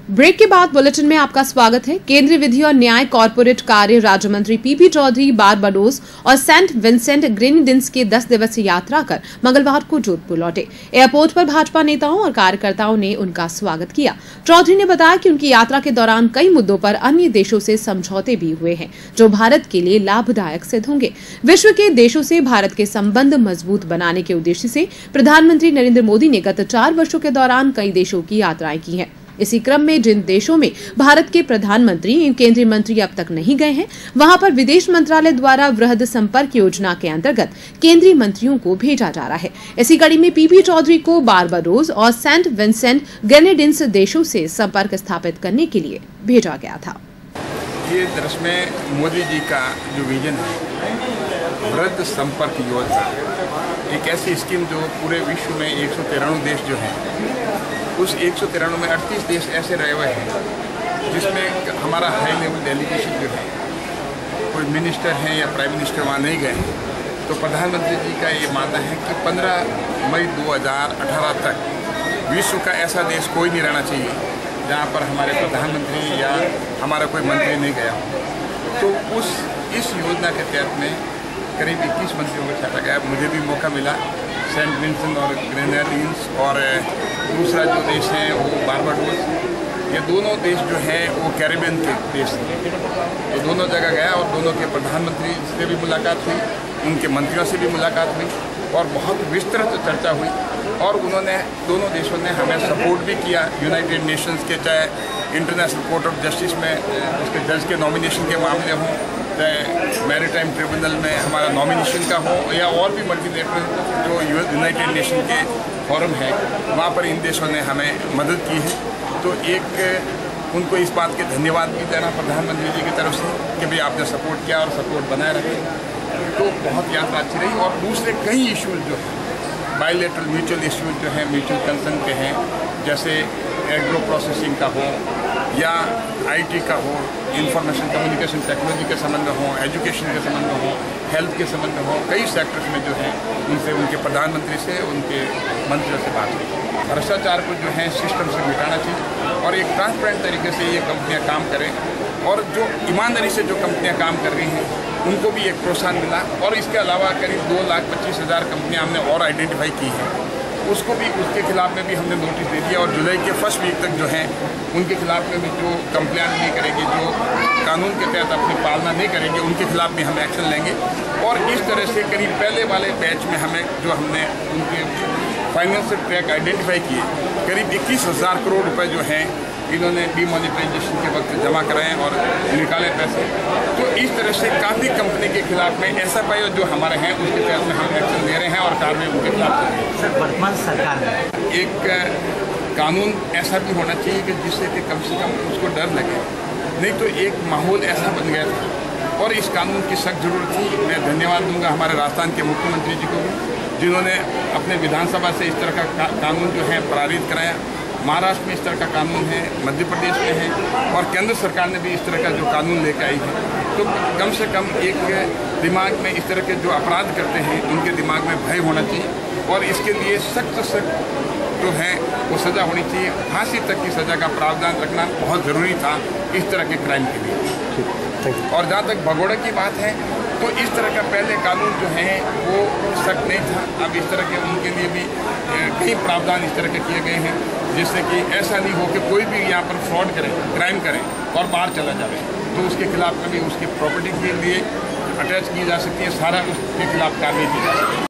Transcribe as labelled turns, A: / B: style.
A: Break के बाद bulletin में आपका स्वागत है। केंद्रीय विधि और न्याय कॉर्पोरेट कार्य राज्य मंत्री पीपी चौधरी बारबाडोस और सेंट विंसेंट ग्रेनेडिन्स के 10 दिवसीय यात्रा कर मंगलवार को जोधपुर लौटे। एयरपोर्ट पर भाजपा नेताओं और कार्यकर्ताओं ने उनका स्वागत किया। चौधरी ने बताया कि उनकी यात्रा के दौरान कई मुद्दों पर अन्य देशों से समझौते भी हुए हैं, जो भारत के लिए लाभदायक सिद्ध होंगे। विश्व के देशों से भारत के संबंध मजबूत बनाने के उद्देश्य से प्रधानमंत्री नरेंद्र मोदी ने गत 4 वर्षों के दौरान कई देशों की यात्राएं की हैं। इसी क्रम में जिन देशों में भारत के प्रधानमंत्री एवं केंद्रीय मंत्री अब तक नहीं गए हैं, वहां पर विदेश मंत्रालय द्वारा वृहद संपर्क योजना के अंतर्गत केंद्रीय मंत्रियों को भेजा जा रहा है। इसी कड़ी में पीपी चौधरी को बारबाडोस और सेंट विंसेंट ग्रेनेडिन्स देशों से संपर्क स्थापित करने के लिए भेजा गया था।
B: ये दरअसल में मोदी जी का जो विजन है, वृहद संपर्क योजना, एक ऐसी स्कीम जो पूरे विश्व में 193 देश जो हैं, उस 193 में 38 देश ऐसे रहे हुए हैं जिसमें हमारा हाई लेवल डेलीगेशन जो है, कोई मिनिस्टर हैं या प्राइम मिनिस्टर वहाँ नहीं गए हैं। तो प्रधानमंत्री जी का ये मानना है कि 15 मई 2018 तक विश्व का ऐसा देश कोई नहीं रहना चाहिए जहाँ पर हमारे प्रधानमंत्री या हमारा कोई मंत्री नहीं गया हो। तो इस योजना के तहत में करीब 21 मंत्रियों को छाटा गया। मुझे भी मौका मिला सेंट विंसेंट और ग्रेनेडिन्स, और दूसरा जो देश है वो बारबाडोस। ये दोनों देश जो हैं वो कैरिबियन के देश हैं। तो दोनों जगह गया और दोनों के प्रधानमंत्री से भी मुलाकात हुई, उनके मंत्रियों से भी मुलाकात हुई और बहुत विस्तृत चर्चा हुई। और उन्होंने दोनों देशों ने हमें सपोर्ट भी किया यूनाइटेड नेशंस के, चाहे इंटरनेशनल कोर्ट ऑफ जस्टिस में उसके जज के नॉमिनेशन के मामले हों, चाहे मैरीटाइम ट्रिब्यूनल में हमारा नॉमिनेशन का हो, या और भी मल्टीलेटरल जो यूनाइटेड नेशन के फोरम है, वहाँ पर इन देशों ने हमें मदद की है। तो एक उनको इस बात के धन्यवाद भी देना प्रधानमंत्री जी की तरफ से कि भाई आपने सपोर्ट किया और सपोर्ट बनाए रखे। तो बहुत यात्रा अच्छी रही। और दूसरे कई इशूज़ जो हैं, बायलैटरल म्यूचुअल इशूज़ जो हैं, म्यूचुअल कंसर्न के हैं, जैसे एग्रो प्रोसेसिंग का हो या आईटी का हो, इंफॉर्मेशन कम्युनिकेशन टेक्नोलॉजी के संबंध हो, एजुकेशन के संबंध हो, हेल्थ के संबंध हो, कई सेक्टर्स में जो है उनसे, उनके प्रधानमंत्री से, उनके मंत्रियों से बात हुई। भ्रष्टाचार को जो है सिस्टम से मिटाना चाहिए और एक ट्रांसपेरेंट तरीके से ये कंपनियां काम करें, और जो ईमानदारी से जो कंपनियां काम कर रही हैं उनको भी एक प्रोत्साहन मिला। और इसके अलावा करीब 2,25,000 कंपनियाँ हमने और आइडेंटिफाई की हैं, उसको भी, उसके खिलाफ में भी हमने नोटिस दे दिया। और जुलाई के फर्स्ट वीक तक जो है उनके खिलाफ में भी जो कंप्लेंट नहीं करेंगे, जो कानून के तहत अपनी पालना नहीं करेंगे, उनके खिलाफ भी हम एक्शन लेंगे। और इस तरह से करीब पहले वाले बैच में हमने उनके फाइनेंशियल ट्रैक आइडेंटिफाई किए, करीब 21,000 करोड़ रुपए जो हैं इन्होंने डीमोनेटाइजेशन के वक्त जमा कराए और निकाले पैसे। तो इस तरह से काफ़ी कंपनी के खिलाफ में ऐसा पाए जो हमारे हैं उसके तहत में हम एक्शन ले रहे हैं और कार्रवाई उनके खिलाफ कर रहे हैं।
C: सर, वर्तमान सरकार में
B: एक कानून ऐसा भी होना चाहिए कि जिससे कि कम से कम उसको डर लगे, नहीं तो एक माहौल ऐसा बन गया था और इस कानून की सख्त जरूरत थी। मैं धन्यवाद दूंगा हमारे राजस्थान के मुख्यमंत्री जी को भी, जिन्होंने अपने विधानसभा से इस तरह का कानून जो है पारित कराया। महाराष्ट्र में इस तरह का कानून है, मध्य प्रदेश में है, और केंद्र सरकार ने भी इस तरह का जो कानून लेकर आई है। तो कम से कम एक दिमाग में इस तरह के जो अपराध करते हैं उनके दिमाग में भय होना चाहिए, और इसके लिए सख्त जो है वो सज़ा होनी चाहिए। फांसी तक की सज़ा का प्रावधान रखना बहुत ज़रूरी था इस तरह के क्राइम के लिए। और जहाँ तक भगोड़ा की बात है, तो इस तरह का पहले कानून जो है वो सख्त नहीं था। अब इस तरह के उनके लिए भी कई प्रावधान इस तरह के किए गए हैं, जिससे कि ऐसा नहीं हो कि कोई भी यहाँ पर फ्रॉड करे, क्राइम करे और बाहर चला जाए, तो उसके खिलाफ कभी उसकी प्रॉपर्टी के लिए अटैच की जा सकती है, सारा उसके खिलाफ कार्रवाई की जा सकती है।